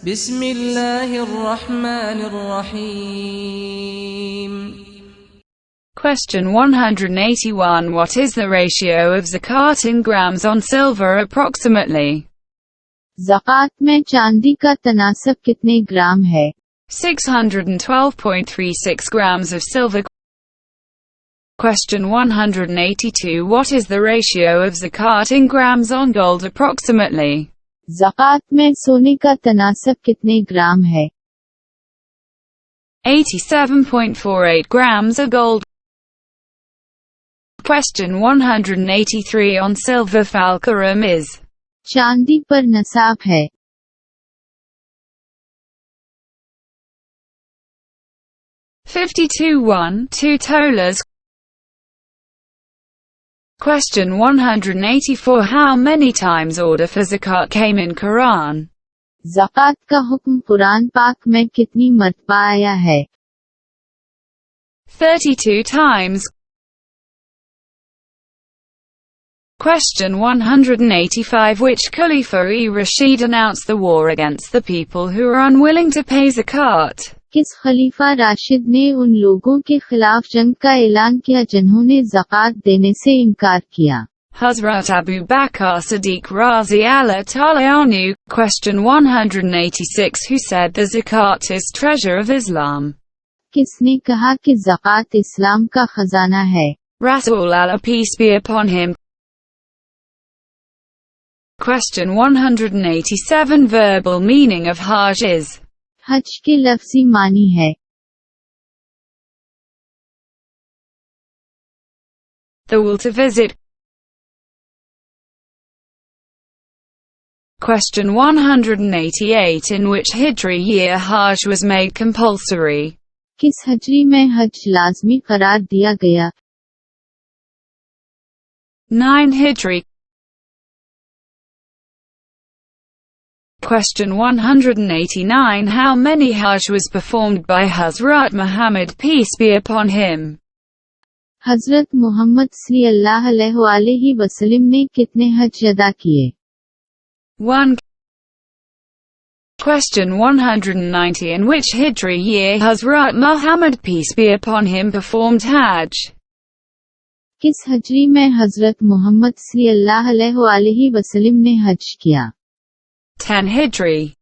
بسم الله الرحمن الرحيم. Question 181. What is the ratio of zakat in grams on silver approximately? ज़कात में चांदी का तनासब कितने ग्राम है? 612.36 grams of silver. Question 182. What is the ratio of zakat in grams on gold approximately? ज़कात में सोने का तनासब कितने ग्राम है? 87.48 grams of gold. Question 183. On silver falcarum is. चांदी पर नसाब है. 52.12 tolas. Question 184. How many times order for zakat came in Quran? ज़कात का हुक्म कुरान पाक में कितनी मर्तबा आया है? 32 times. Question 185. Which Khalifa-e-Rashid announced the war against the people who are unwilling to pay zakat? किस खलीफा राशिद ने उन लोगों के खिलाफ जंग का ऐलान किया जिन्होंने ज़कात देने से इनकार किया? Hazrat Abu Bakr Siddiq Razi Allah Ta'ala Anhu. Question 186. Who said the zakat is treasure of Islam? किसने कहा कि ज़कात इस्लाम का खजाना है? Rasul Allah peace be upon him. Question 187. Verbal meaning of Hajj is. हज के लफ्ज़ी मानी है. The will to visit. Question 188. In which Hijri year Hajj was made compulsory? किस हजरी में हज लाज़मी करार दिया गया? 9 Hijri. Question 189. How many Hajj was performed by Hazrat Muhammad peace be upon him? हज़रत मोहम्मद सल्लल्लाहु अलैहि वसल्लम ने कितने हज अदा किए? 1. Question 190. In which Hijri year Hazrat Muhammad peace be upon him performed Hajj? किस हजरी में हज़रत मोहम्मद सल्लल्लाहु अलैहि वसल्लम ने हज किया? 10 Hijri.